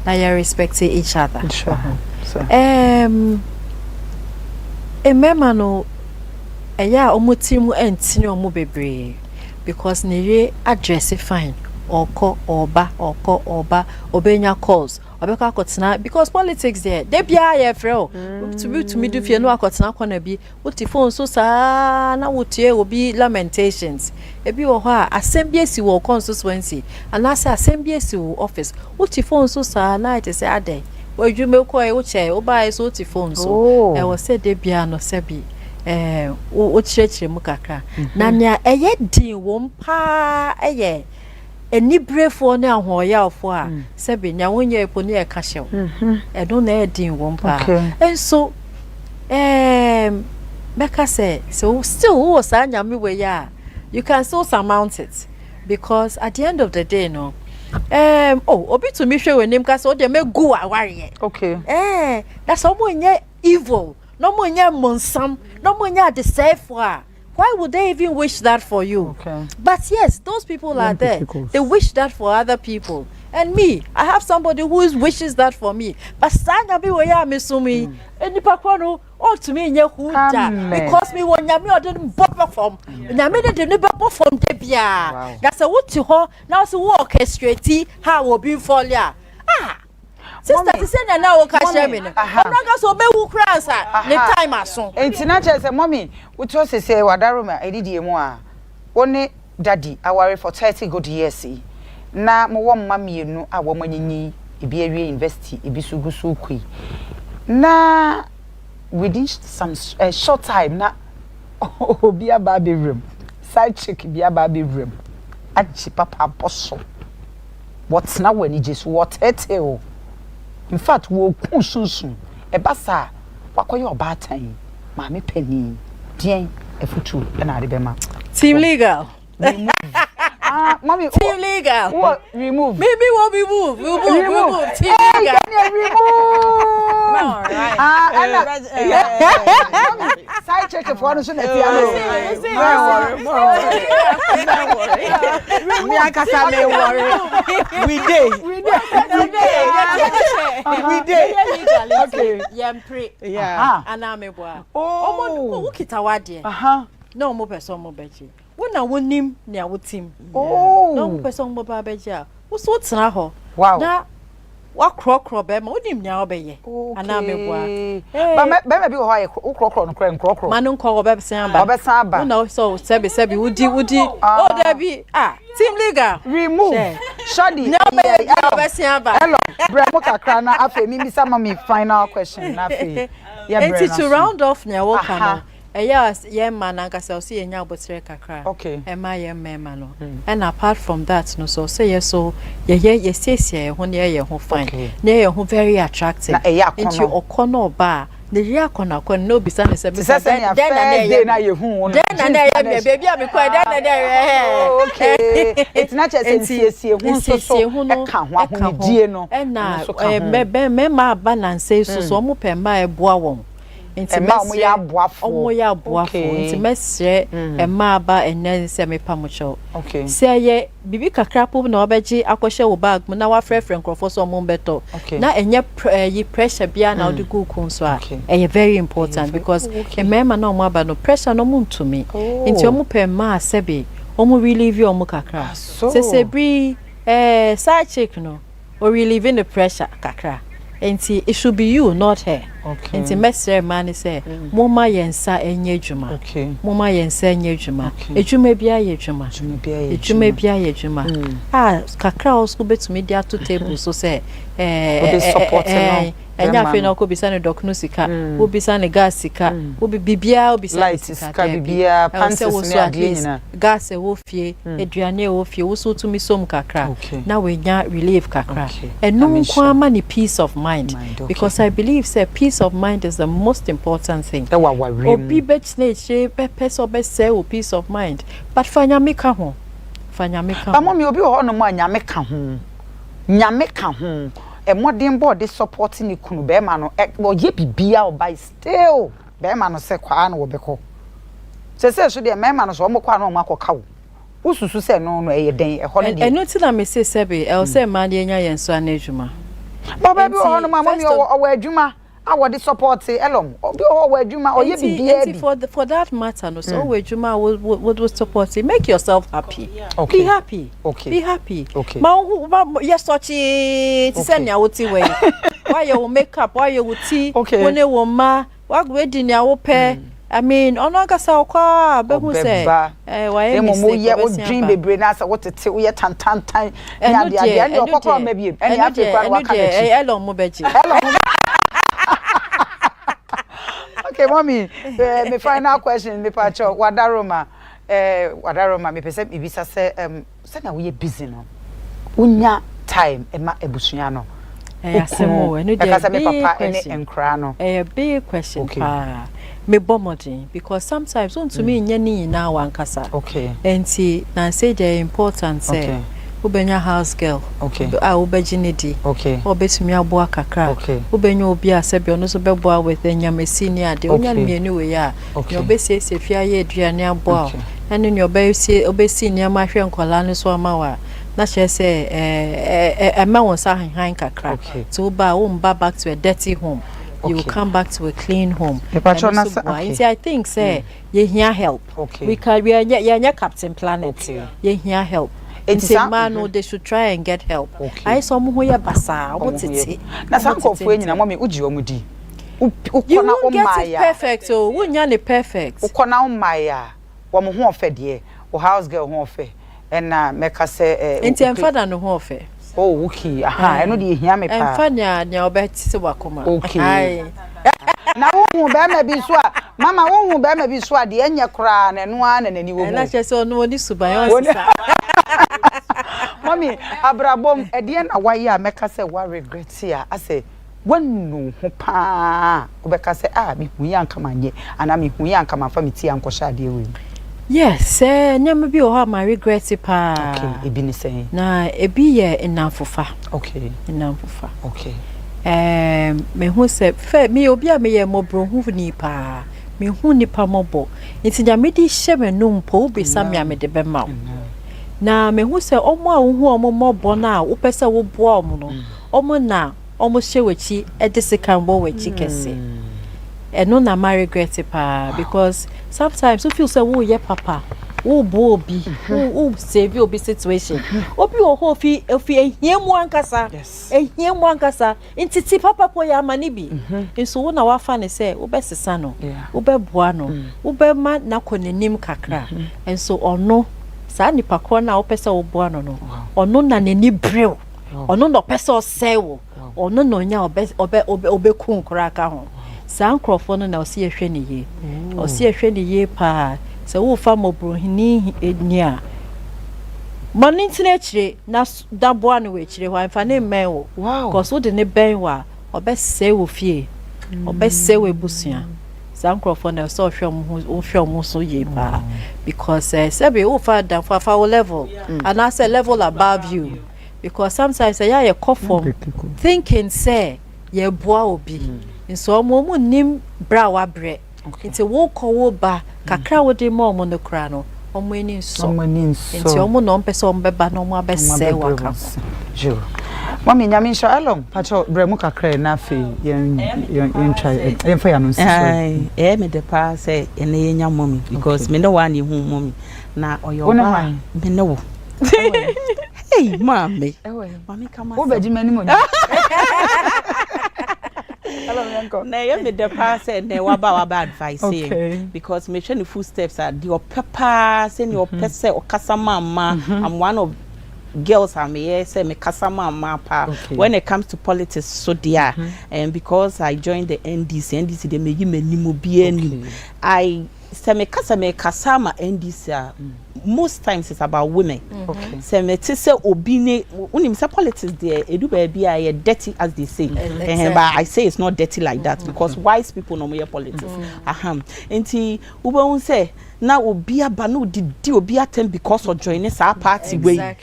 na you respect each other. Sure. Emema no eya omotimu entini omo bebre because ne address fine oko oba obenya calls obeka akotena because politics there dey bia ye frɛ to me do fie no akotena kona bi wuti phone so saa na wutie obi lamentations ebi wo ho a assembly esi wo constituency and asa assembly esi wo office wuti phone so saa na it say adai wadwume ko e wo che wo bai so wuti phone so e wo say dey bia no se bi wo chirechire mu kakra na nya eye din wo mpa eye eni brefo na ahoyafo a sebe nya wonye epo ne e ka hyew edo na edin wo mpa enso Becca say so still who was anyame we ya you can still surmount it because at the end of the day no obi to me hwe wenim ka so de me go aware okay that's all monye evil no monye monsam no monye the safe wa. Why would they even wish that for you? Okay. But yes, those people are there. They wish that for other people. And me, I have somebody who wishes that for me. But sanga bi we ya misumi. Enipa kwano all to me nye huja because me won nyame odin bop from. Nyame de ne bop from de bia. That's a what to ho now so orchestrate how obi fall ya. Sister ti say na wo ka share me no onaga so be wu kransa ne time aso enti na che say mommy we to say wadaroma edidie mu a woni daddy aware for 30 good years na mo wo mma mienu a wo manyinyi ebi awie university ebi sugusu kui na within some short time na obi aba be room side chick bi aba be room achi papa boso what na wani jesu what eteo in fact wo kun sunsun e basa wakoye obatan maame pani dien efutu e na ade bema team legal mommy team legal what remove maybe what we move team legal all right side check for no so na piano me akasa me worry we dey okay yempre anameboa omo ukita wade na omo person mo beji wona wonim ne awotim na omo person mo ba beji a wo so tena ho na wa krokro be ma wonim ne obeye anameboa ba bi wo ho ye krokro no krokro manu nko obesan ba wona so sebi wudi o da bi team legal remove shodi no obesan ba hello bra mo kakra na afi mi bisa ma me final question na afi yeah to round off ne wo kana yes, yeah, man, I guess I'll see a nyabo kakra. Okay. Am I a man? And apart from that, no, so say yes, so yes, when you're who fine, near who very attractive. Into your corner bar. The year corner no be sunny said, then baby, I'll be quite okay. It's not just and now, Memma Banan says so, Mope my bois. Into Mamoya Boafo, into Messer and Maba and then semi pamucho. Okay. Say ye, Bibica crapo no beji, aquasha bag, Munawa friend for some mombeto. Okay. Now and ye pressure beyond out the good conswa. And very important because a member no more but no pressure no moon to me. Into Mope ma sebi, Omo relieve your mukakra. So say bri side chick no, or relieving the pressure kakra. And it should be you, not her. Okay. And the messenger man say, Moma yensa enye juma. Okay. Moma yensa enye juma. Ejume bia ye juma. Ejume bia ye juma. Ah, kakra also be to me there to table so say, support and ya fe na ko bisa ne dokno sika wo bisa ne gas sika wo bibia wo bisa sika bibia panses ne ade nyina gas e wo fie aduane e wo fie wo so to mi som kakra na we nya relief kakra and no kwa ma ni peace of mind because I believe say peace of mind is the most important thing obi bet na che person be say o peace of mind but fanya meka ho ba mommy obi ho no mo anyame ka ho nyame ka ho a modern body supporting the kunu be man no ye bibia o by still be man no se kwa na wo beko se so de me man no so mo kwa na o makoka wo ususu se no e den e ho ne de eno ti na me se sebe e o se man de nya yen so anadwuma baba bi ho no ma mommy o adwuma I want the support elom obi o adwuma o ye bibia bi for that matter no so adwuma would support make yourself happy be happy be happy ma yes sochi ti say nya woti we why you makeup why you tea when e wo ma wa go di nya wo pe I mean ono gasa kwa be hu say why mo ye o dream bebre na say what te wo ye tantan nya dia nya okokro ma bi eni afi kwa wa ka chi elom mo beji Okay, mommy, my final question, me pacho, wadaroma, me pese ibisa say, na we busy no. Unya time, ema ebusunya no. Asemo, enu de me papa ene enkra no. Big question pa. Me bomodi because sometimes to me nya ni na wankasa. Okay. Enti na say the important say. Ubenya house girl. Okay. Ubejinidi. Okay. Obetumi aboa kakra. Okay. Ubenya obi asebi ono so beboa with enyamesi ni ade. Onya mienu we ya. Okay. Obesi esefia ye aduane aboa. Ene ni obesi ni amahwe nkola ne so amawa. Na she say ema won sa han kakra. Okay. So ba wo mba back to a dirty home. Okay. You will come back to a clean home. Okay. I think say ye hear help. Okay. We are Captain Planet. Okay. Ye hear help. It's a man who they should try and get help. I saw who ya basa. What's it? Na sanko fu enyi na mommy uji omudi. Ukona o maya. Perfect. So wunya ne perfect. Ukona o maya. Wo mo ho ofe de. O house girl ho ofe. And na meka say enti emfada no ho ofe. Oh, okay. Aha, eno de hia me pa. Emfanya nya obeti se wakoma. Okay. Na wo hu be ma bi so a mama wo hu be ma bi so a de enye kra na no a na nani wo. Na che se ono oni suban o sisa. Mommy, abrabom ede na waye a meka say wa regret ya. I say wonu ho pa. Obeka say mi hu ya nka manye ana mi hu ya nka ma famity ya nkosha de we. Yes, nyama bi o ha my regret pa. Okay, ebi ni say. Na ebi ye enamfofa. Okay. Enamfofa. Okay. Me hu se fe me obi a me ye mobro hu ni pa. Me hu ni pa mobo. Nti nya me di hye me no mpo obi sa me me de be ma. Na me hu se omo a hu omo mobo na wo pese wo boa omo no. Omo na omo hye wachi e de sekanbo wachi kese. No na my regret pa because sometimes you feel say wo ye papa wo bo obi wo save obi situation obi o ho fi ehiemu ankasa ehiemu ankasa intiti papa po ya mani bi nso wo na wa fa ne say wo be sesa no wo be boa no wo be ma na konenim kakra nso ono sa nipa ko na wo pese wo boa no ono na nani brew ono no pese o say wo ono no nya obe kun kra ka ho san crofo no na o se yehwe ne ye o si ehwe ne ye pa se wo fa mobrohini enia Money teenage na dabo anu we chire hwan fa ne men wo cause wo de ne ben wa obese wo fie obese we busua sankrofo na so hwem so ye pa because say be wo fa dan fa level and I say level above you because sometimes say ya conform thinking say ye boa obi nso mo nim bra wa bre nti wo ko wo ba kakra wo de mo no kra no omweni so nti omo no mpese ombeba no mo abese waka jo mami nyame nsho along pacho bremu kakra na fe yen try yen fa ya no nsi me de pa say ene yenya mommy because me no one hu mommy na oyo ba me ne wo hey mami mami kama wo beji mani mo hello yanko na ye me de pa say na waba advice because me hwe the footsteps are the papa say ni opese okasa mama I'm one of girls am here say me kasa mama pa when it comes to politics so dear and because I joined the NDC they me menimo bi ani I say me kasa ma NDC most times it's about women say me ti say obi ne unim say politics there edu ba bia ye dirty as they say but I say it's not dirty like that because wise people no more politics enti ubon say na obi aba no didi obi atem because of joining sa party way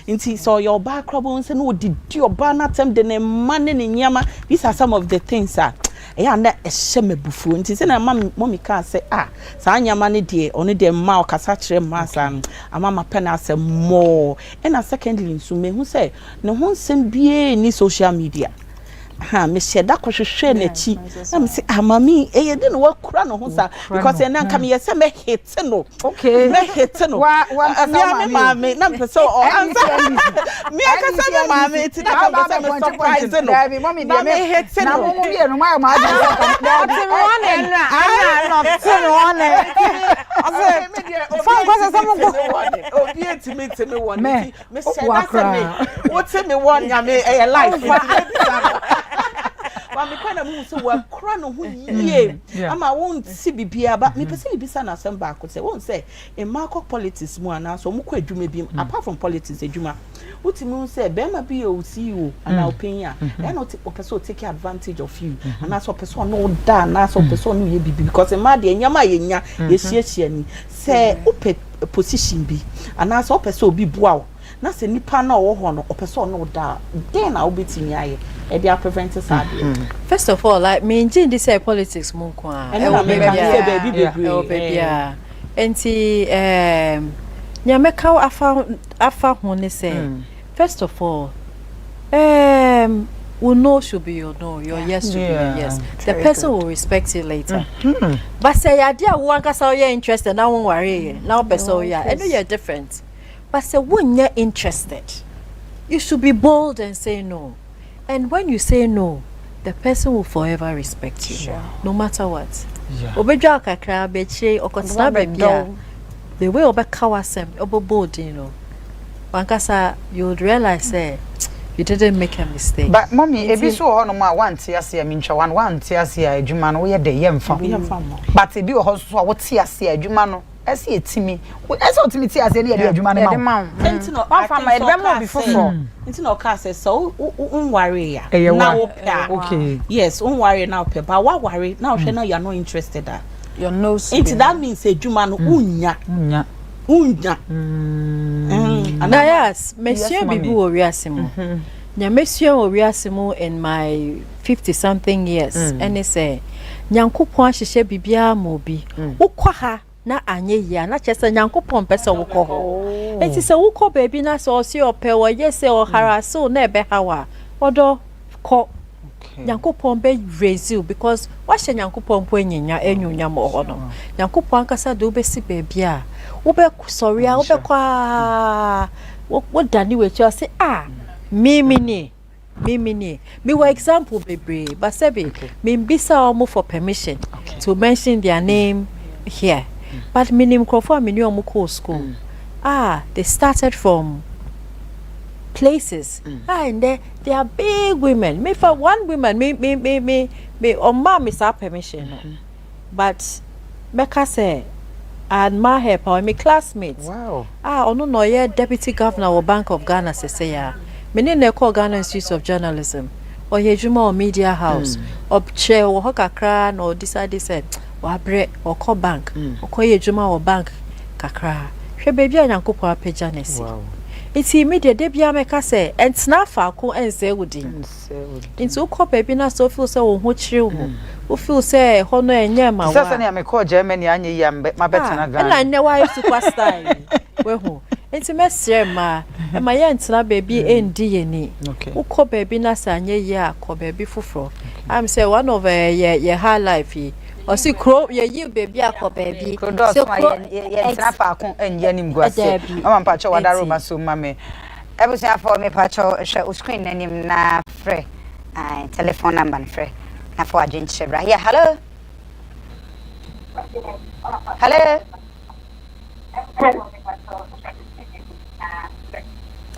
enti so your back trouble say no didi oba na atem de ne mane ne nyama these are some of the things ya na ehye bufu nti se na mommy ka say sa anyama ne de oni de ma okasa kire ma sa amama pena say more and secondly nso me hu say ne ho nsem bie ni social media me sheda kwhwehwe na chi na me say mami ye de no wakura no ho sa because na nka me ye say me hit no me hit no me mami na me say me aka say me mami ti na ka say me surprise no mami de me hit no na mo bi no ma ma adi fa kwa say mo go obi enti me won me say na say me what say me won ya me life wa me kwa na mu so wa kra no ho yie ama won si bibia ba me pese libisa na asem ba ko se won say in market politics mu ana so mu kwa adwuma bi apart from politics adwuma utimi say be ma bi o CEO ana openya e no opese o take advantage of you ana so opese o no da na so opese o no ye bibi because ma de nyama ye nya ye hie ni say ope position bi ana so opese obi bua na se nipa na wo ho no opese o no da den na obetimi aye e dey prevent sad. First of all, like me in this politics mo kwa baby enti nyameka afa ho ne say first of all we know should be your no, your yes should be your yes. The person will respect you later. But say idea one kasa you interested now won't worry now person I know you're different. But say when you're interested, you should be bold and say no. And when you say no, the person will forever respect you, no matter what. Obeja kakra beche okotna bebia. The way obeka wasem obobold, you know. Wankasa you would realize you didn't make a mistake. But mommy, ebi so ho no ma wan tie ase mincha wan tie ase adwuma no wo ye de yemfa. But ebi ho so a wo tie ase adwuma no ese etimi. Ese otimi tie ase na ye adwuma no ma. Entino wan fa ma ebe mo before. Entino ka say so worry ya. Na wo pa. Okay. Yes, worry now pe. But what worry now hwe na you are not interested that. Your nose. It that means adwuma no unya. Nayas, Monsieur Bibu Oriasimo. Nya Monsieur Oriasimo in my 50 something years. And they say, Nyankopon ahye bibia mo bi. Wokwa ha na anye ya na chese Nyankopon pese wokọ ho. Enti se wokọ baby na so si ope wo yese o haraso na ebe hawa. Odo ko Nyankopon be raise you because what she Nyankopon po enyinya enyunya mo ho no. Nyankopon kasa do be si baby a ube sorry a ube kwa what dani we say mimi ni me were example baby but sebi me mbisa omo for permission to mention their name here but minim crofo me ni omo ko school they started from places and they are big women me for one woman me on ma me sa permission but meka say admire her power my classmates. Wow. Ono no ye deputy governor of Bank of Ghana say ya. Me ne call Ghana Institute of Journalism. Or ye juma or media house. Or chair or kakra no decide said or bre or call bank. Or call ye juma or bank kakra. She baby a nyankopo apeja nesi. Wow. It's immediate debia meka say and snafa ko ense wudin. Into ko baby na so feel say wo ho chire wo. Wo feel say ho no enye ma wa. Sasa na me call Germany anye yam ma better na Ghana. Na nne wa superstar. We ho. Into mesre ma e ma ye ntena baby endi ye ni. Wo ko baby na sa anye ye akọ baby foforo. I'm say one of ye high life yi. O si kro ye yi baby akọ baby. So ye ntena fa ko enye nim guase. Mama mpacho wadaro maso mame. Ebusia for me pacho hwe screen nanim na frɛ telephone number na frɛ na for Houadjeto bra. Yeah, hello. Hello.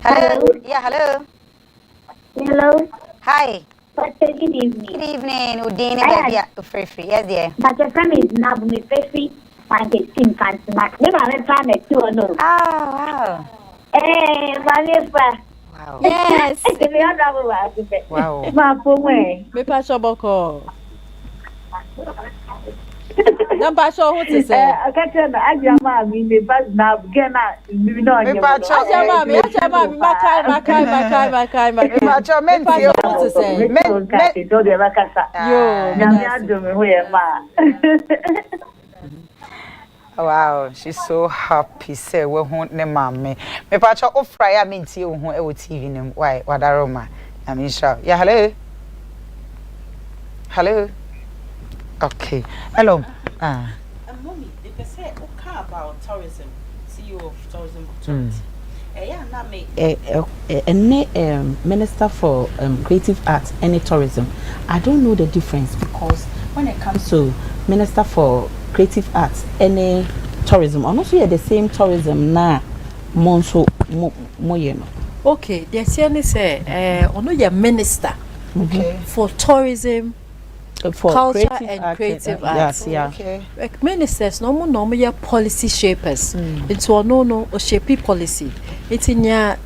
Hello. Yeah, hello. Hello. Hi. Good evening. Good evening. Udini baby free. Yes dear. But your friend is now me free. My team can't smack. Never let time at 2 or no. Ah, wow. Eh, Vanessa. Wow. Yes. Wow. My poor way. Me pa shoboko. Number show what to say. I can't tell the Ajama, me pass now, Gana, you know, Ajama, Makai. Me pacho men What to say. Men, don't ever cast. Yo, Namiado, where ma. Wow, she's so happy. Say we hunt ne Maame. Me pacho ofra ya minti wo hu e wo TV nem. Why? Wadaroma. I mean sure. Yeah, hello. Hello. Okay. Hello. Mommy, they say okay about tourism. CEO of Tourism Authority. Yeah, na me minister for creative arts and tourism. I don't know the difference because when it comes to minister for creative arts and tourism, I'm not sure the same tourism na monso mo you know. Okay, they say ono your minister for tourism, For culture and creative arts. Yes, yeah. Okay. Like ministers no your policy shapers. It's no shape policy. It's in your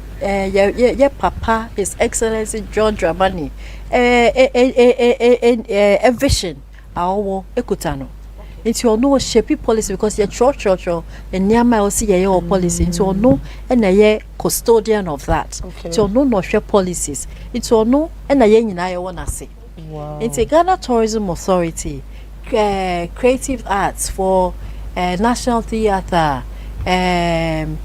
papa, His Excellency John Dramani. A vision. Our ekutano. It's your no shape policy because you're church and near my your policy. It's your no and a custodian of that. It's your no share policies. It's your no and a yen I wanna say. Wow. It's a Ghana Tourism Authority, creative arts for National Theatre, 13.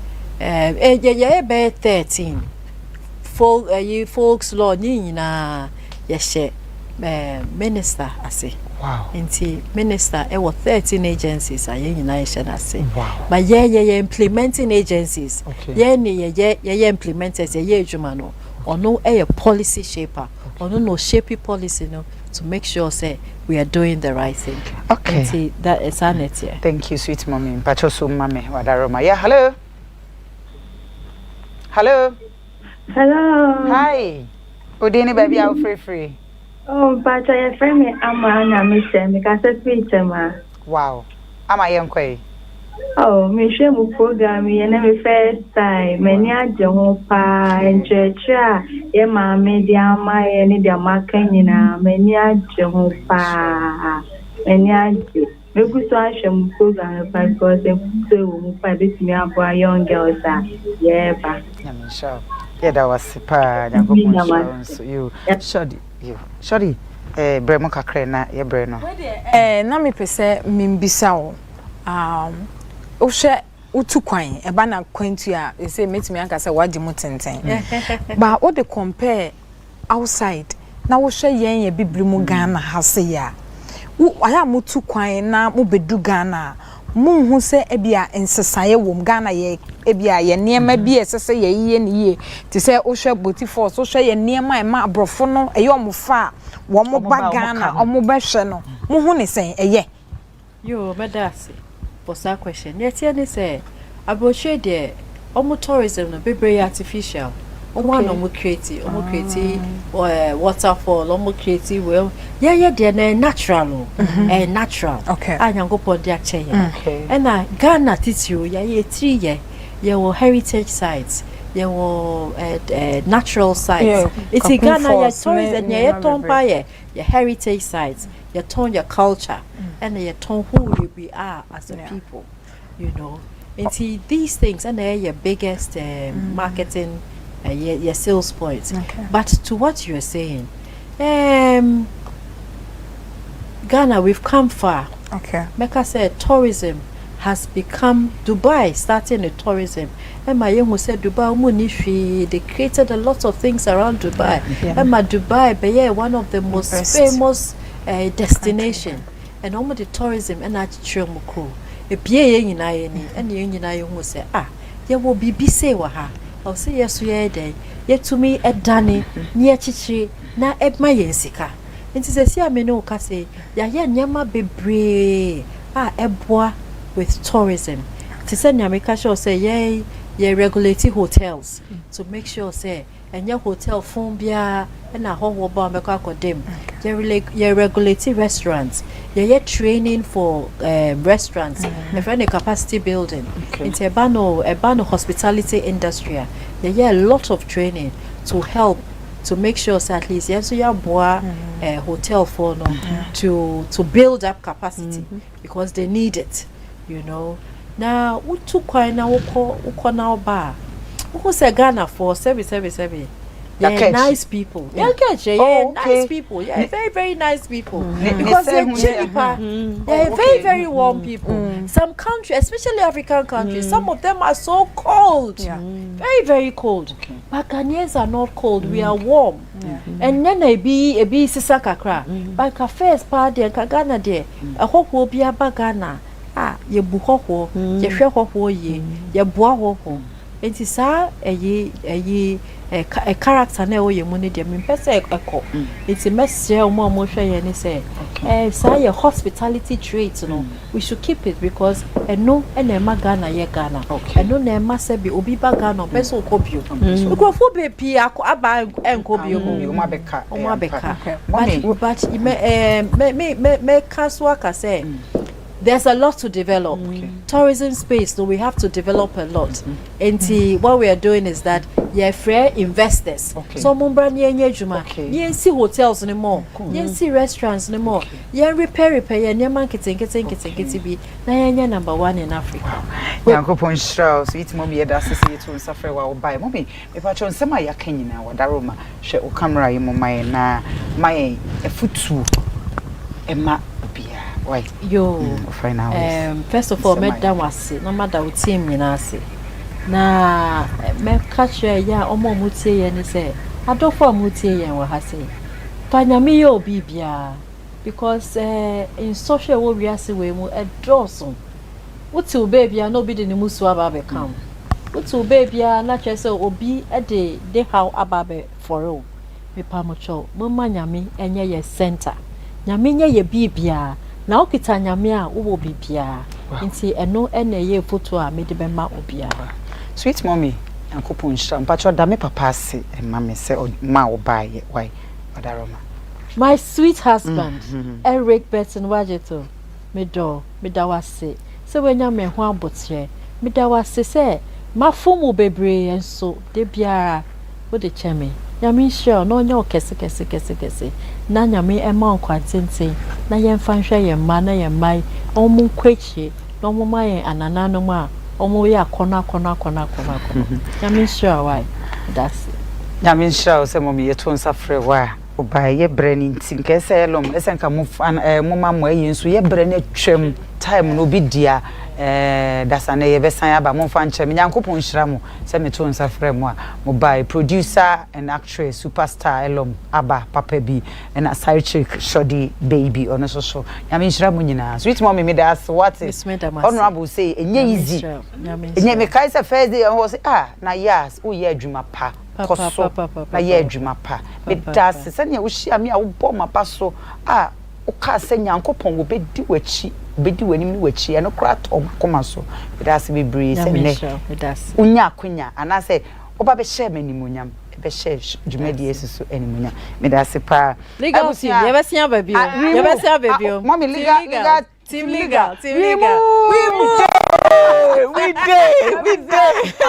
Folks law na yeshe minister I say. Wow. Inti minister 13 agencies are I say. Wow. But implementing agencies. Implementers jumano or no a policy shaper. Or no shapey policy no to make sure say we are doing the right thing. Okay. See, that is sanity. Thank you, sweet mommy. Pacho so mame wadaroma. Yeah, hello. Hello. Hello. Hi. Udini baby out free. Oh, but your friend me Ama miss because I speak to ma. Wow. Ama yenkwe. Oh, me share my program and my first time. Many a pa and church. Yeah, my media, my any dear Macanina, many a pa. Many a me could watch a program because they so by this me up for young girls. Yeah, but I'm sure. Yeah, that was super. You, Shorty, Bremo kakre na ye breno. Na me pese mimbisa o. Ohwe utu kwan e ba na kwantu a e say metimi anka say wadi mutenten ba o de compare outside na wo hwe yen ye bibiri mu Ghana hase ya wo aya mutu kwan na mo bedu Ghana mo hu se ebia ensesaye wo Ghana ye ebia ye niema bi esese ye yiye ni ye ti se o hwe boti force o hwe ye niema e ma abrofo no e ye omofa wo mo ba Ghana omo be hwe no mo hu ne sen eye Yo medasi for that question. Yet, say, Aboche de tourism no be very artificial. omo create waterfall omo create well yeah they natural natural okay Nyankopon dia che na Ghana titio ye 3 year ye wo heritage sites ye wo natural sites it's Ghana ye tourism ye tompa ye heritage sites ye ton your culture and ye ton who we are as a people, you know. And see these things and they're your biggest marketing your sales points. But to what you're saying, Ghana, we've come far. Mecca said tourism has become Dubai, starting the tourism. And my young said Dubai Munishi, they created a lot of things around Dubai. And my Dubai be one of the most famous destination. And all the tourism and Achirmuko. A PA in Iron and the Union will say, there will be busy wa ha. I'll say yes, we day. Yet to me at Danny, near Chichi, na at my yensika. And says, yeah, me no case, ya nyama be brave. Ebwa with tourism. To send Yamika show say, yay, regulating hotels to make sure say, and your hotel phone bia and a whole bomb a dim. You're regulating restaurants. You're training for restaurants. If any capacity building. It's a bano hospitality industry. You're a lot of training to help to make sure so at least yes, you boa hotel for no to build up capacity because they need it, you know. Now we took quite now now bar. Who say Ghana for 777? Yeah, nice people. Nice people. Yeah, very, very nice people. Because they're cheaper. They're very, very warm people. Some countries, especially African countries, some of them are so cold. Very, very cold. But Ghanaians are not cold. We are warm. And then a be sisakakra. But cafes party and Ghana there. A hope will be a bagana. Ye buho, ye shreho ye buaho. It is a character na oye money dem pese eko it's a message omo hwe ye say say hospitality trait no we should keep it because no na ma Ghana ye Ghana no na ma se bi obi ba Ghana pese okobio ukofo be pi aba enkobio omo abeka but me kaswa ka say there's a lot to develop. Tourism space, so we have to develop a lot. And what we are doing is that free investors. So mumbra nye juma. Yen see hotels anymore. Yen see restaurants anymore. Yen repair yen marketing be. Na yen number 1 in Africa. Yankopon Strauss, so it's mommy that associate to suffer while by mommy. If I chose some ya Kenya na wadaroma, she o camera yemo na my futu Emma. Why? Yo, first of all, Madam was no matter what team you know. Na me catch ya omo mutie ye ni say adofo mutie ye wa ha say panyame yo bibia because in social wo wiase we mu edroso wuti baby no be de ni musu ababe come wuti baby na chese obi e de how ababe for all me pa mo cho mo manyame enye ye center nyame nye ye bibia na okita nyame a wo bibia nti eno ene ye photo a me de be ma obia. Sweet mommy Yankopon Strauss mpacho da me papa se mama se ma obaye why wadaroma. My sweet husband Eric Burton Houadjeto me da wase se wenya me ho abotre me da wase se mafumu bebre enso de biara wo de cheme nyame hye no nya okese na nyame ema okwantenten na yemfa hwe yemma na yemmai omu kwachi na omu mayen anana no ma omu ya kona nyame hye why that's it. Nyame hye se momi yeto nsafre wa obaye brani ntinke se elom esenka mu mama mo ayensu ye brani atwam time no bi dia dasane ye besan aba mo fa nche me Yankopon hyira mo se me to nsafre mo a mo buy producer and actress superstar elom aba papa bi and a side chick shoddy baby ono so nyame hyira mo nyina sweet mommy me das what is honorable say enye easy enye me kai se first day ho say Nayas o ye adwuma pa koso na ye adwuma pa me das se ne wo hia me a wo bɔ mapa so o ka se Yankopon wo bedi wachi bedi wanim ni wachi no kra tom koma so das be bree se ne unya akonya ana se oba be share manimunyam be share dwumadi esusu animunya me da se pa legal team you ever see baby you ever see baby mommy legal team legal we dey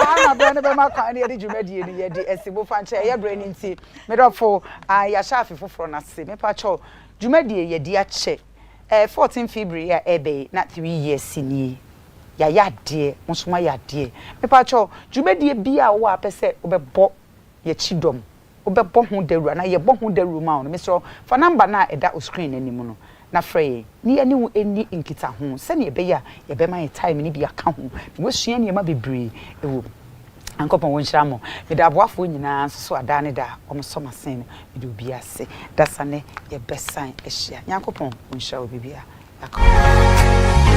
ana brand be ma kwa na de dwumadi ni ye de esibo fanche ye brand nti me do for ya shafi foforo na se me pa cho dwumadi ye de ache 14 February ya ebe na 3 years ni ya yade musuma yade me pa cho dwumadi bia wo apese obebo ye chidom obebo ho daru na ye bo ho daru ma no me so fa number na eda o screen animu no na frey ni ani wo eni nkita ho se ne ebe ya ye be ma time ni bia ka ho we sua ne ma bebre ewo ankopon won hira mo me da boafo nyina so ada ne da o so masen me do bia se da sane ye besan ehia nyankopon won hira obibia yakọ